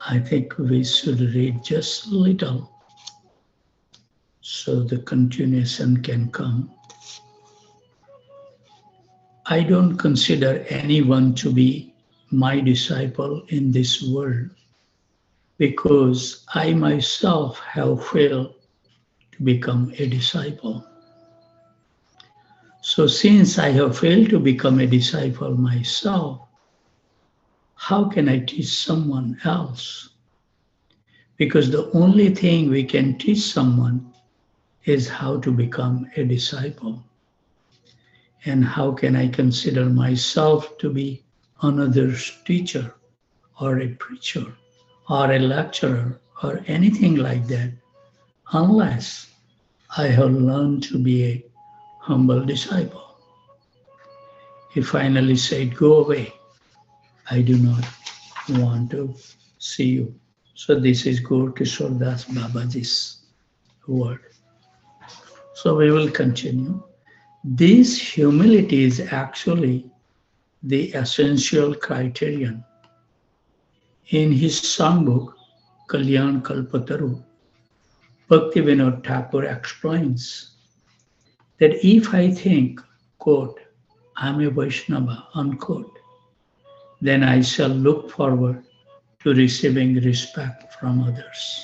I think we should read just a little so the continuation can come. I don't consider anyone to be my disciple in this world because I myself have failed to become a disciple. So, since I have failed to become a disciple myself, how can I teach someone else? Because the only thing we can teach someone is how to become a disciple. And how can I consider myself to be another's teacher or a preacher or a lecturer or anything like that unless I have learned to be a humble disciple? He finally said, "Go away. I do not want to see you." So this is Gaur Kishore Das Babaji's word. So we will continue. This humility is actually the essential criterion. In his songbook, Kalyan Kalpataru, Bhaktivinoda Thakur explains that if I think, quote, I'm a Vaishnava, unquote, then I shall look forward to receiving respect from others.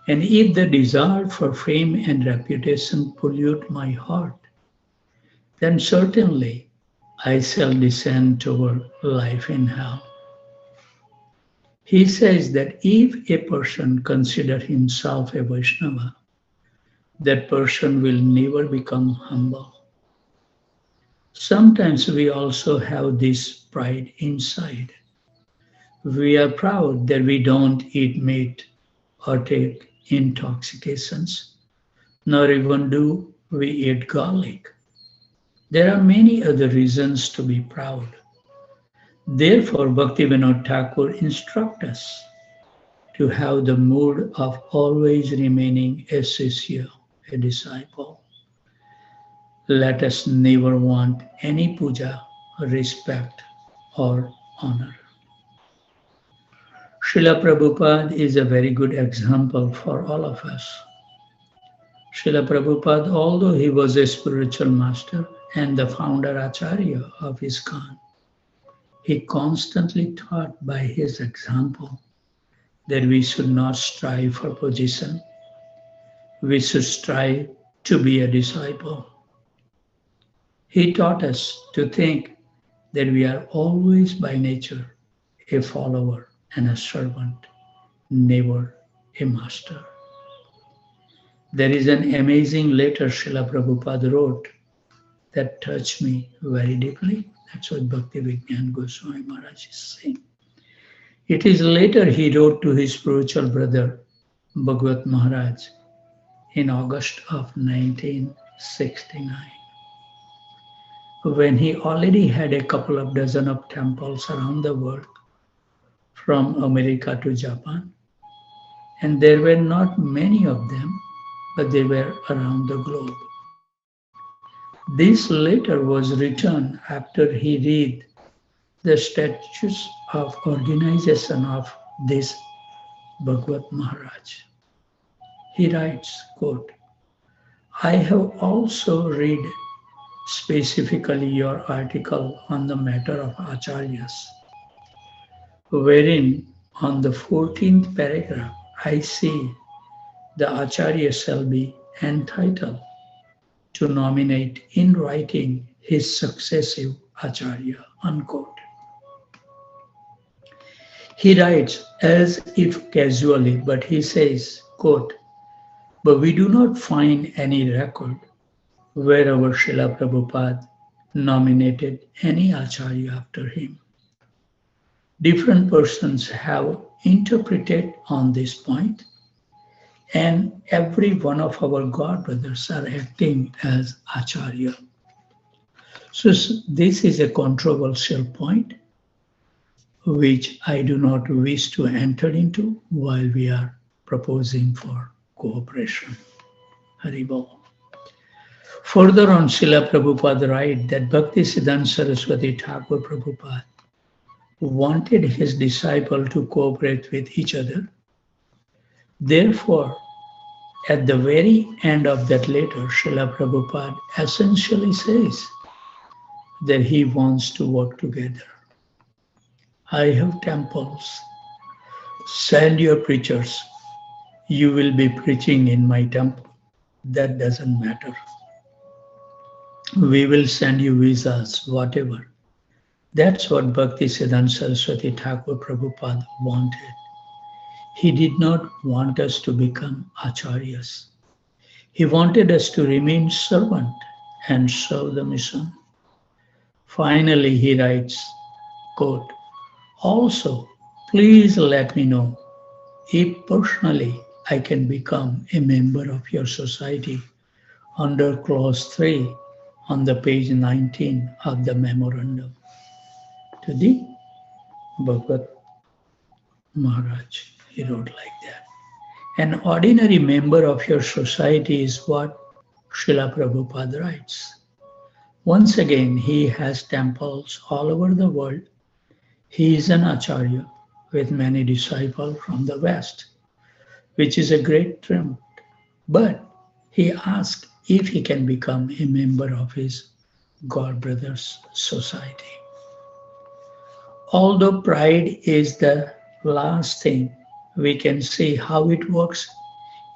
And if the desire for fame and reputation pollute my heart, then certainly I shall descend toward life in hell. He says that if a person considers himself a Vaishnava, that person will never become humble. Sometimes we also have this pride inside. We are proud that we don't eat meat or take intoxications, nor even do we eat garlic. There are many other reasons to be proud. Therefore, Bhaktivinoda Thakur instructs us to have the mood of always remaining a Sishya, a disciple. Let us never want any puja, respect, or honor. Srila Prabhupada is a very good example for all of us. Srila Prabhupada, although he was a spiritual master and the founder Acharya of ISKCON, he constantly taught by his example that we should not strive for position. We should strive to be a disciple. He taught us to think that we are always by nature a follower and a servant, never a master. There is an amazing letter Srila Prabhupada wrote that touched me very deeply. That's what Bhakti Vigyan Goswami Maharaj is saying. It is a letter he wrote to his spiritual brother, Bhagwat Maharaj, in August of 1969, when he already had a couple of dozen of temples around the world, from America to Japan, and there were not many of them, but they were around the globe. This letter was written after he read the statutes of organization of this Bhagwat Maharaj. He writes, quote, I have also read specifically your article on the matter of Acharyas, wherein on the 14th paragraph I see the Acharya shall be entitled to nominate in writing his successive Acharya, unquote. He writes as if casually, but he says, quote, but we do not find any record where our Srila Prabhupada nominated any Acharya after him. Different persons have interpreted on this point, and every one of our God brothers are acting as Acharya. So this is a controversial point, which I do not wish to enter into while we are proposing for cooperation. Haribol. Further on, Srila Prabhupada writes that Bhakti Siddhanta Saraswati Thakur Prabhupada wanted his disciple to cooperate with each other. Therefore, at the very end of that letter, Srila Prabhupada essentially says that he wants to work together. I have temples. Send your preachers. You will be preaching in my temple. That doesn't matter. We will send you visas, whatever. That's what Bhakti Siddhanta Saraswati Thakur Prabhupada wanted. He did not want us to become acharyas. He wanted us to remain servant and serve the mission. Finally, he writes, quote, also, please let me know if personally I can become a member of your society under clause 3 on the page 19 of the memorandum. To the Bhagavad Maharaj, he wrote like that. An ordinary member of your society is what Srila Prabhupada writes. Once again, he has temples all over the world. He is an acharya with many disciples from the West, which is a great triumph. But he asks if he can become a member of his God Brothers Society. Although pride is the last thing we can see how it works,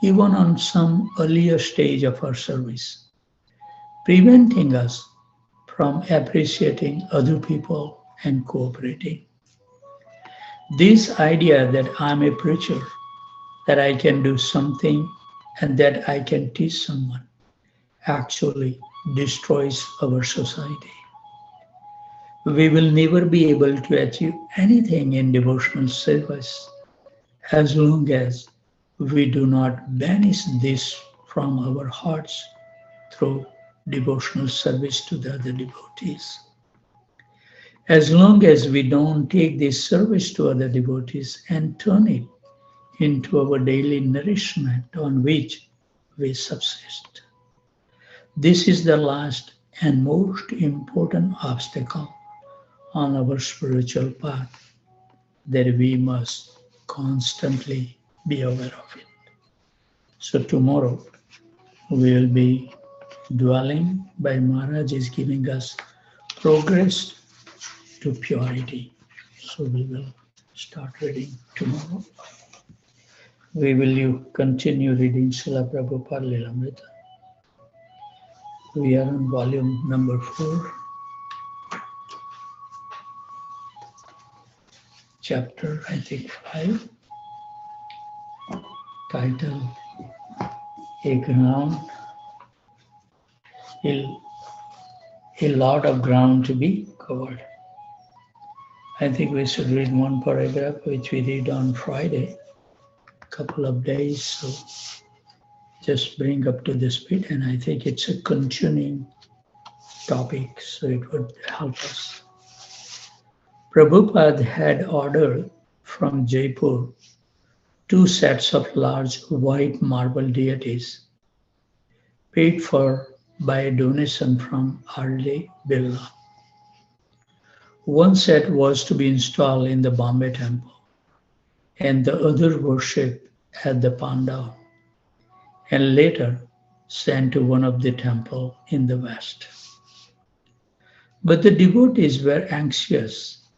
even on some earlier stage of our service, preventing us from appreciating other people and cooperating. This idea that I'm a preacher, that I can do something and that I can teach someone actually destroys our society. We will never be able to achieve anything in devotional service as long as we do not banish this from our hearts through devotional service to the other devotees. As long as we don't take this service to other devotees and turn it into our daily nourishment on which we subsist. This is the last and most important obstacle on our spiritual path that we must constantly be aware of it. So tomorrow we will be dwelling by Maharaj is giving us progress to purity. So we will start reading tomorrow. We will continue reading Srila Prabhupada Lilamrita. We are on volume number 4, chapter I think 5, title A Ground, a lot of ground to be covered. I think we should read one paragraph which we read on Friday, couple of days, so just bring up to the speed, and I think it's a continuing topic, so it would help us. Prabhupada had ordered from Jaipur 2 sets of large white marble deities paid for by a donation from Arle Birla. One set was to be installed in the Bombay temple and the other worshipped at the Pandal and later sent to one of the temples in the West. But the devotees were anxious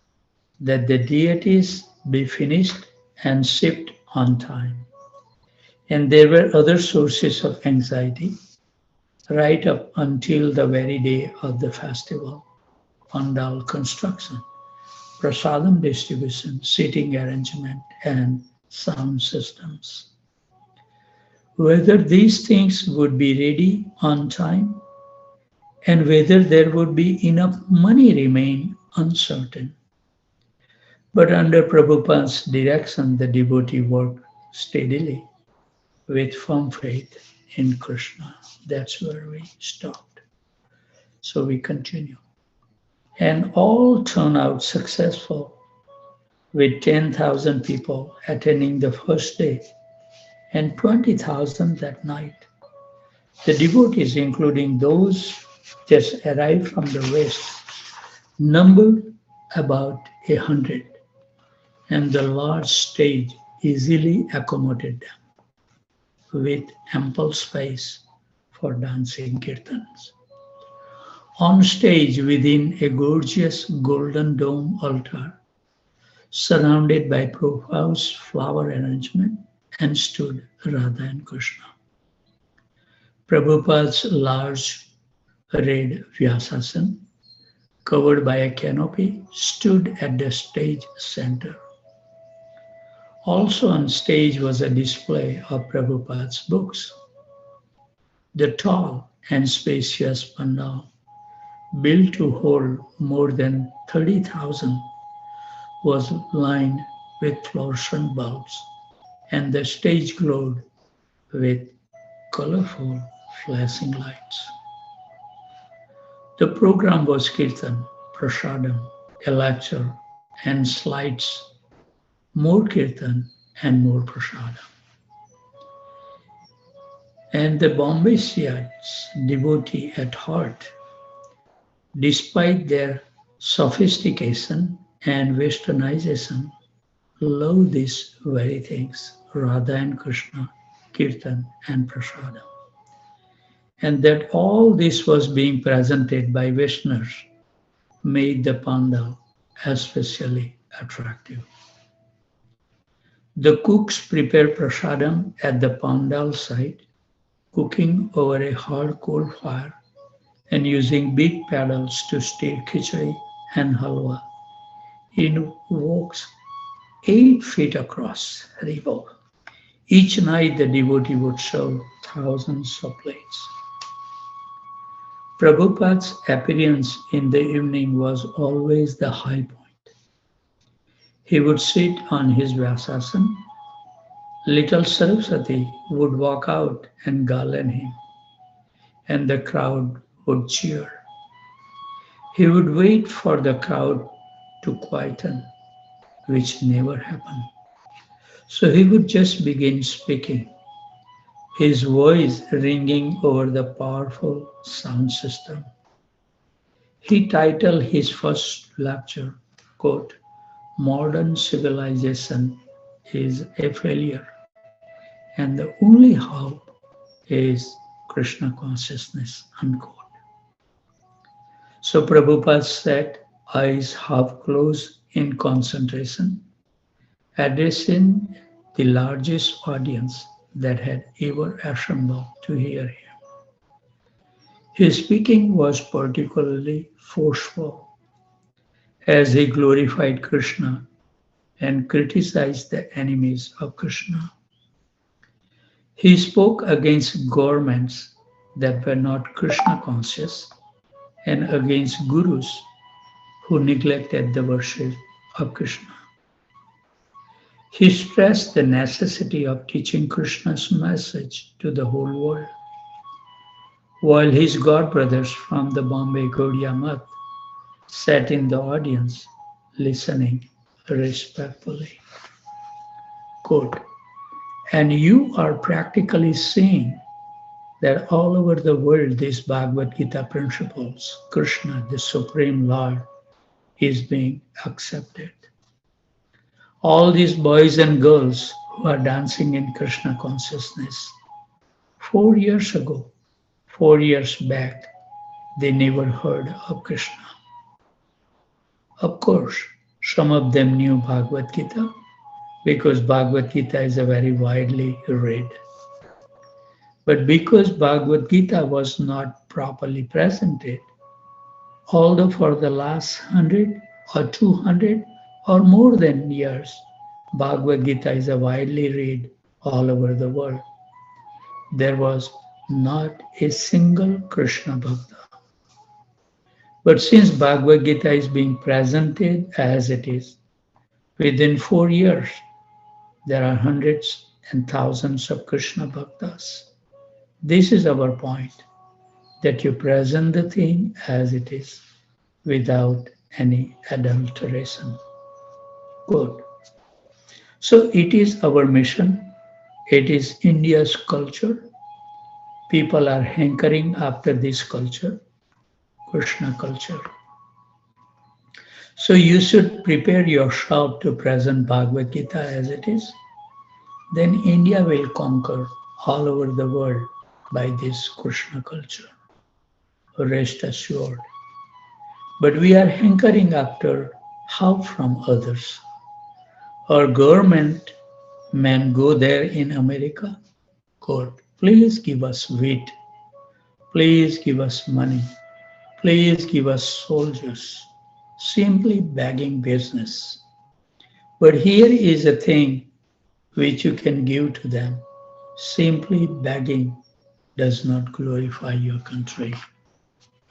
that the deities be finished and shipped on time. And there were other sources of anxiety right up until the very day of the festival: pandal construction, prasadam distribution, seating arrangement, and sound systems. Whether these things would be ready on time and whether there would be enough money remained uncertain. But under Prabhupada's direction, the devotee worked steadily with firm faith in Krishna. That's where we stopped. So we continue. And all turned out successful, with 10,000 people attending the first day and 20,000 that night. The devotees, including those just arrived from the West, numbered about 100, and the large stage easily accommodated them, with ample space for dancing kirtans. On stage, within a gorgeous golden dome altar, surrounded by profuse flower arrangement, and stood Radha and Krishna. Prabhupada's large red Vyasasan, covered by a canopy, stood at the stage center. Also on stage was a display of Prabhupada's books. The tall and spacious pandal, built to hold more than 30,000, was lined with fluorescent bulbs, and the stage glowed with colorful flashing lights. The program was kirtan, prasadam, a lecture, and slides, more kirtan and more prasadam. And the Bombaysians, devotee at heart, despite their sophistication and westernization, love these very things, Radha and Krishna, Kirtan and Prasadam. And that all this was being presented by Vaishnavas made the pandal especially attractive. The cooks prepare prasadam at the pandal site, cooking over a hard coal fire and using big paddles to stir khichdi and halwa in woks 8 feet across. Haribo. Each night the devotee would serve thousands of plates. Prabhupada's appearance in the evening was always the high point. He would sit on his Vyasasan. Little Saraswati would walk out and garland him, and the crowd would cheer. He would wait for the crowd to quieten, which never happened. So he would just begin speaking, his voice ringing over the powerful sound system. He titled his first lecture, quote, "Modern Civilization is a Failure, and the only hope is Krishna consciousness," unquote. So Prabhupada sat, eyes half closed in concentration, addressing the largest audience that had ever assembled to hear him. His speaking was particularly forceful as he glorified Krishna and criticized the enemies of Krishna. He spoke against governments that were not Krishna conscious and against gurus who neglected the worship of Krishna. He stressed the necessity of teaching Krishna's message to the whole world, while his god brothers from the Bombay Gaudiya Math sat in the audience listening respectfully. Quote, "And you are practically seeing that all over the world these Bhagavad Gita principles, Krishna, the Supreme Lord, is being accepted. All these boys and girls who are dancing in Krishna consciousness, 4 years ago, 4 years back, they never heard of Krishna. Of course, some of them knew Bhagavad Gita because Bhagavad Gita is a very widely read. But because Bhagavad Gita was not properly presented, although for the last 100 or 200 or more than years, Bhagavad Gita is a widely read all over the world, there was not a single Krishna Bhakta. But since Bhagavad Gita is being presented as it is, within 4 years, there are hundreds and thousands of Krishna Bhaktas. This is our point, that you present the thing as it is, without any adulteration." Good. So it is our mission, it is India's culture. People are hankering after this culture, Krishna culture. So you should prepare yourself to present Bhagavad Gita as it is. Then India will conquer all over the world by this Krishna culture. Rest assured. But we are hankering after help from others. Our government men go there in America. God, please give us wheat. Please give us money. Please give us soldiers. Simply begging business. But here is a thing which you can give to them. Simply begging does not glorify your country.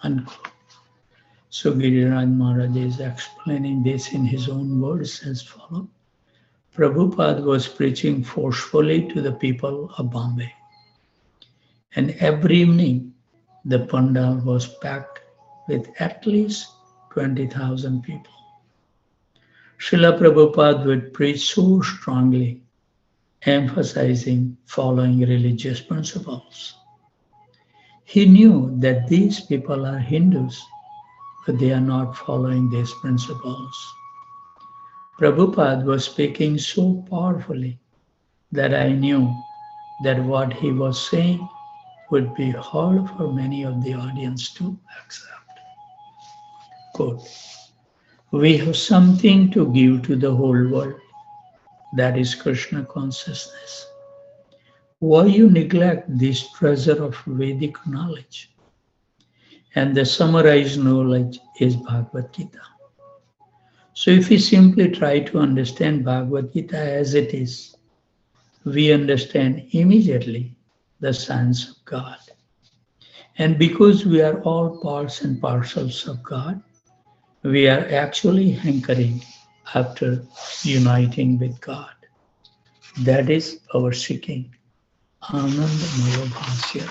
Unquote. So Giriraj Maharaj is explaining this in his own words as follows. Prabhupada was preaching forcefully to the people of Bombay. And every evening, the pandal was packed with at least 20,000 people. Srila Prabhupada would preach so strongly, emphasizing following religious principles. He knew that these people are Hindus, but they are not following these principles. Prabhupada was speaking so powerfully that I knew that what he was saying would be hard for many of the audience to accept. Quote, we have something to give to the whole world, that is Krishna consciousness. Why you neglect this treasure of Vedic knowledge? And the summarized knowledge is Bhagavad Gita. So if we simply try to understand Bhagavad Gita as it is, we understand immediately the science of God. And because we are all parts and parcels of God, we are actually hankering after uniting with God. That is our seeking. Anandamaya Bhasya.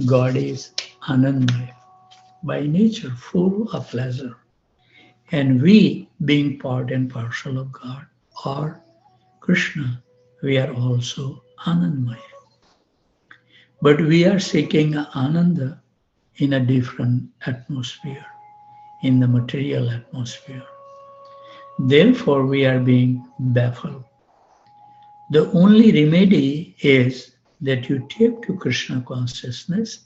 God is Anandamaya, by nature full of pleasure. And we, being part and parcel of God, are Krishna, we are also Anandamaya. But we are seeking Ananda in a different atmosphere, in the material atmosphere. Therefore, we are being baffled. The only remedy is that you take to Krishna consciousness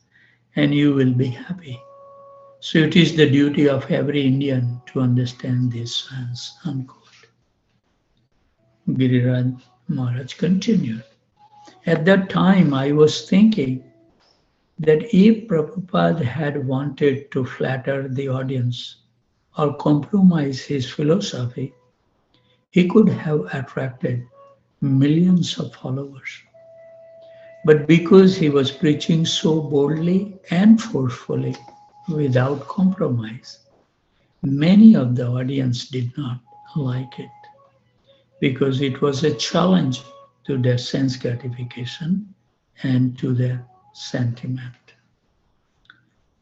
and you will be happy. So it is the duty of every Indian to understand this science, unquote. Giriraj Maharaj continued. At that time, I was thinking that if Prabhupada had wanted to flatter the audience or compromise his philosophy, he could have attracted millions of followers. But because he was preaching so boldly and forcefully, without compromise, many of the audience did not like it because it was a challenge to their sense gratification and to their sentiment.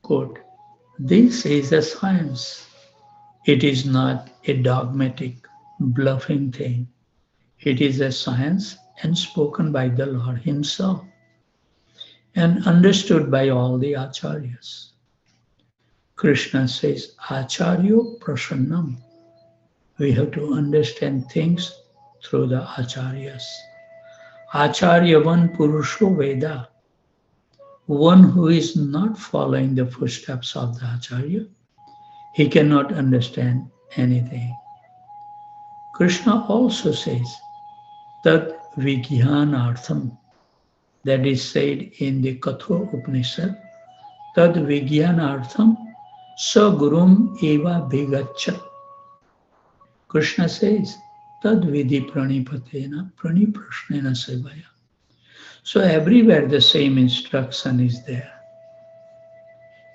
Quote, this is a science. It is not a dogmatic, bluffing thing. It is a science and spoken by the Lord Himself and understood by all the acharyas. Krishna says, Acharyo Prasannam. We have to understand things through the acharyas. Acharyavan Purusho Veda. One who is not following the footsteps of the acharya, he cannot understand anything. Krishna also says, Tad Vigyanartham. That is said in the Katha Upanishad, Tad Vigyanartham Sagurum Eva Bhigachat. Krishna says, Tad Vidhi Pranipatena Praniprashnena Sevaya. So everywhere the same instruction is there.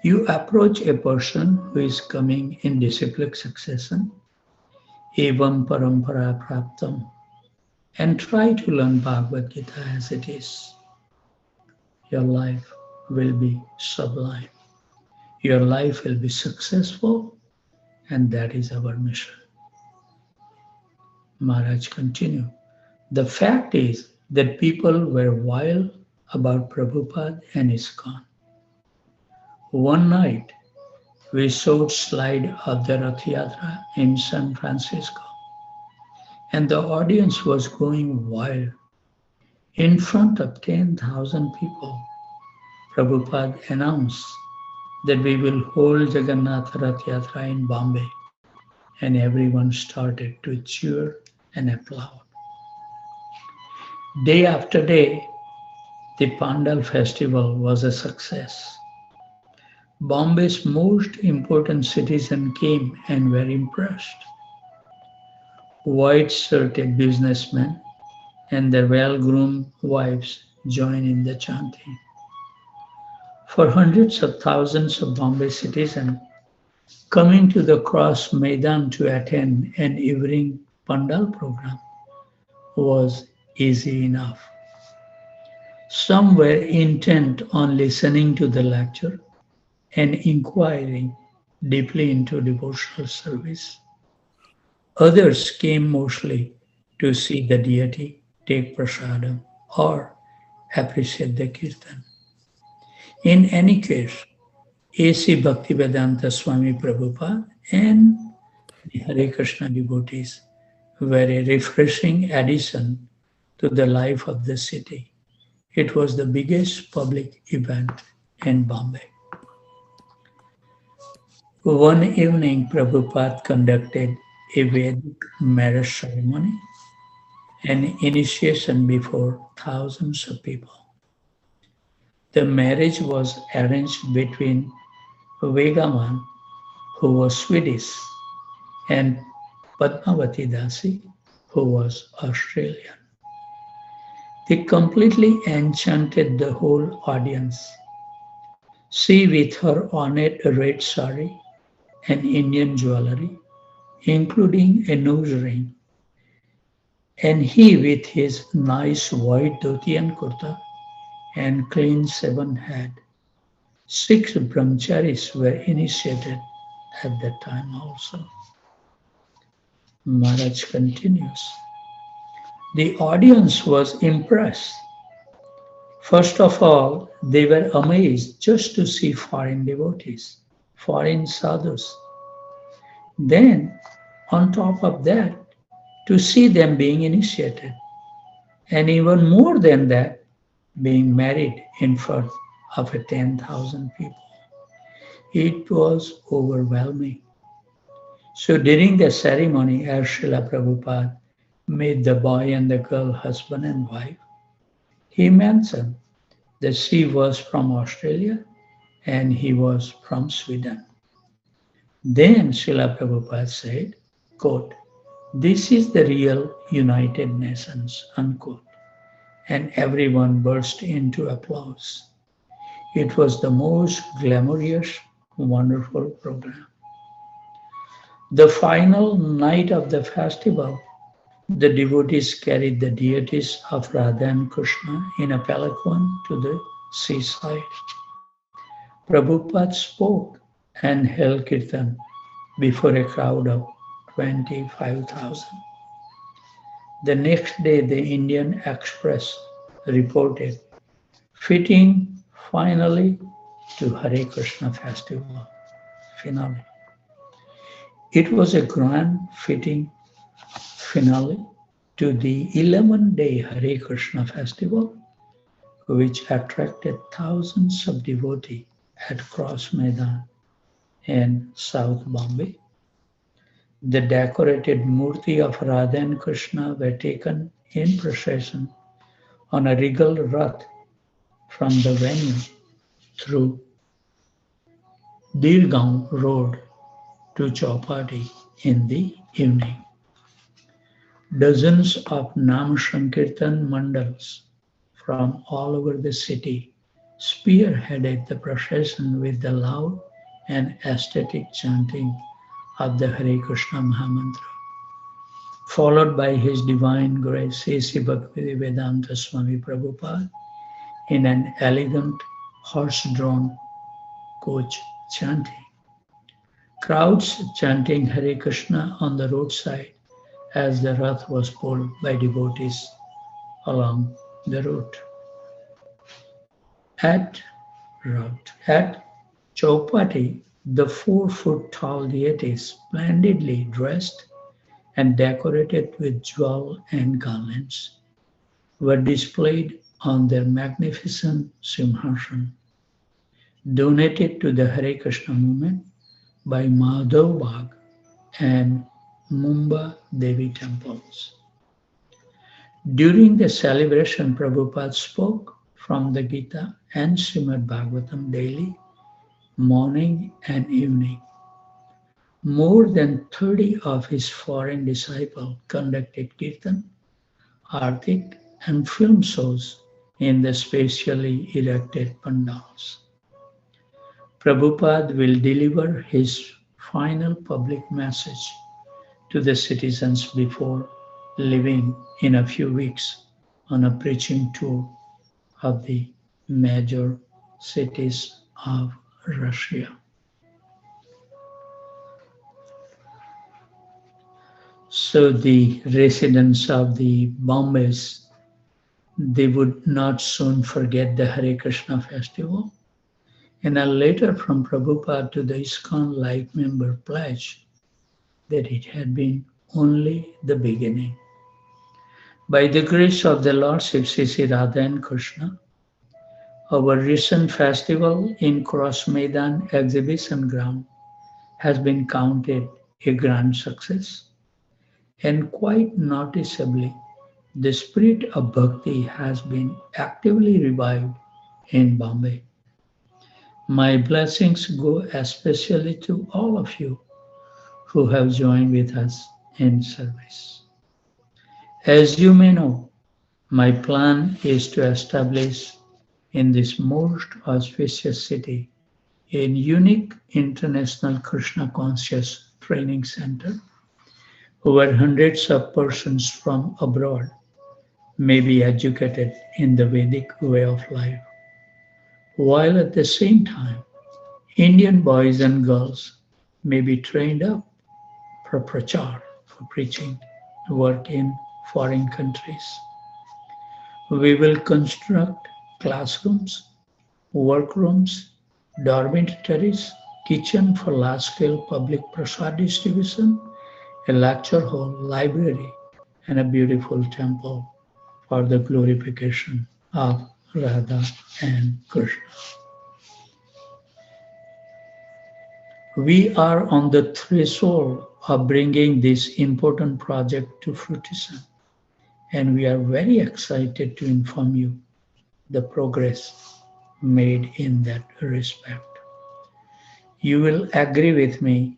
You approach a person who is coming in disciplic succession, evam parampara praptam, and try to learn Bhagavad Gita as it is. Your life will be sublime. Your life will be successful, and that is our mission. Maharaj continued. The fact is that people were wild about Prabhupada and ISKCON. One night, We saw slide of the Rath Yatra in San Francisco, and the audience was going wild. In front of 10,000 people, Prabhupada announced that we will hold Jagannath Rath Yatra in Bombay, and everyone started to cheer and applaud. Day after day, the Pandal festival was a success. Bombay's most important citizens came and were impressed. White-shirted businessmen and their well-groomed wives joined in the chanting. For hundreds of thousands of Bombay citizens coming to the Cross Maidan to attend an evening Pandal program was easy enough. Some were intent on listening to the lecture and inquiring deeply into devotional service. Others came mostly to see the deity, take prasadam, or appreciate the kirtan. In any case, A.C. Bhaktivedanta Swami Prabhupada and the Hare Krishna devotees were a refreshing addition to the life of the city. It was the biggest public event in Bombay. One evening, Prabhupada conducted a Vedic marriage ceremony, an initiation before thousands of people. The marriage was arranged between Vegaman, who was Swedish, and Padmavati Dasi, who was Australian. They completely enchanted the whole audience. She, with her ornate red sari and Indian jewelry, including a nose ring, and he with his nice white dhoti and kurta and clean shaven head. 6 brahmacharis were initiated at that time also. Maharaj continues. The audience was impressed. First of all, they were amazed just to see foreign devotees, foreign sadhus. Then, on top of that, to see them being initiated. And even more than that, being married in front of 10,000 people. It was overwhelming. So during the ceremony, as Srila Prabhupada made the boy and the girl husband and wife, he mentioned that she was from Australia and he was from Sweden. Then Srila Prabhupada said, quote, "This is the real United Nations," unquote. And everyone burst into applause. It was the most glamorous, wonderful program. The final night of the festival, the devotees carried the deities of Radha and Krishna in a palanquin to the seaside. Prabhupada spoke and held kirtan before a crowd of 25,000. The next day, the Indian Express reported, fitting finally to Hare Krishna festival finale. It was a grand fitting finale to the 11-day Hare Krishna festival, which attracted thousands of devotees at Cross Maidan in South Bombay. The decorated murti of Radha and Krishna were taken in procession on a regal rath from the venue through Dirgaon Road to Japa in the evening. Dozens of Nam Sankirtan mandals from all over the city spearheaded the procession with the loud and ecstatic chanting of the Hare Krishna Mahamantra, followed by His Divine Grace A.C. Bhaktivedanta Swami Prabhupada in an elegant horse-drawn coach chanting. Crowds chanting Hare Krishna on the roadside as the rath was pulled by devotees along the route. At Chaupati, The 4 foot tall deities, splendidly dressed and decorated with jewel and garlands, were displayed on their magnificent Simhasana, donated to the Hare Krishna movement by Madhav Bagh and Mumba Devi temples. During the celebration, Prabhupada spoke from the Gita and Srimad Bhagavatam daily, morning and evening. More than 30 of his foreign disciples conducted kirtan, artik, and film shows in the specially erected pandals. Prabhupada will deliver his final public message to the citizens before leaving in a few weeks on a preaching tour of the major cities of Russia. So the residents of the Bombays, they would not soon forget the Hare Krishna festival. And a letter from Prabhupada to the ISKCON life member pledged that it had been only the beginning. By the grace of the Lordship Sri Radha and Krishna, our recent festival in Cross Maidan exhibition ground has been counted a grand success, and quite noticeably, the spirit of bhakti has been actively revived in Bombay. My blessings go especially to all of you who have joined with us in service. As you may know, my plan is to establish in this most auspicious city a unique international Krishna conscious training center where hundreds of persons from abroad may be educated in the Vedic way of life, while at the same time, Indian boys and girls may be trained up for prachar, for preaching, work in foreign countries. We will construct classrooms, workrooms, dormitories, kitchen for large-scale public prasad distribution, a lecture hall, library, and a beautiful temple for the glorification of Radha and Krishna. We are on the threshold of bringing this important project to fruition, and we are very excited to inform you the progress made in that respect. You will agree with me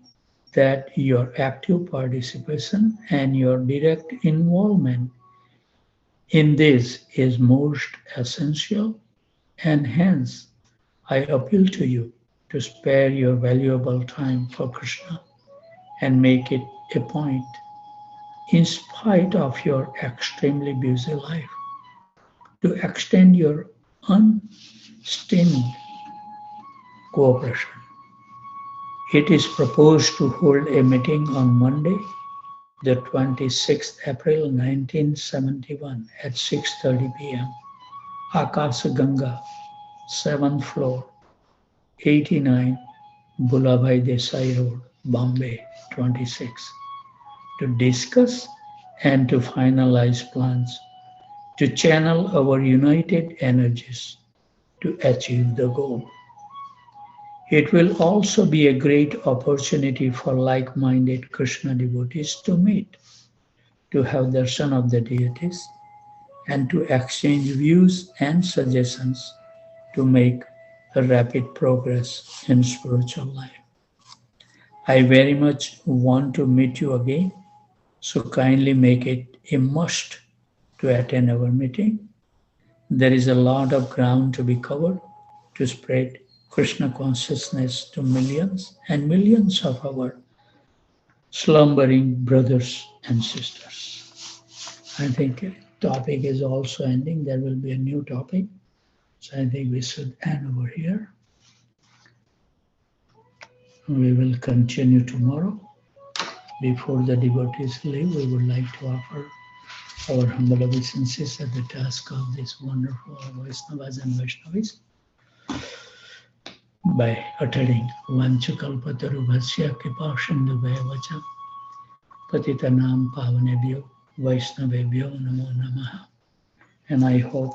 that your active participation and your direct involvement in this is most essential, and hence I appeal to you to spare your valuable time for Krishna and make it a point, in spite of your extremely busy life, to extend your unstinted cooperation. It is proposed to hold a meeting on Monday, the 26th April 1971 at 6:30 p.m. Akasa Ganga, 7th floor, 89 Bulabhai Desai Road, Bombay, 26, to discuss and to finalize plans to channel our united energies to achieve the goal. It will also be a great opportunity for like-minded Krishna devotees to meet, to have darshan of the deities, and to exchange views and suggestions to make a rapid progress in spiritual life. I very much want to meet you again, so kindly make it a must to attend our meeting. There is a lot of ground to be covered to spread Krishna consciousness to millions and millions of our slumbering brothers and sisters. I think topic is also ending. There will be a new topic. So I think we should end over here. We will continue tomorrow. Before the devotees leave, we would like to offer our humble obeisances at the task of these wonderful Vaishnavas and Vaishnavis. by uttering Vanchukalpatarubhasya Kipashandubhaya Patitanam Pavanebhyo Vaishnavebhyo Namo Namaha. And I hope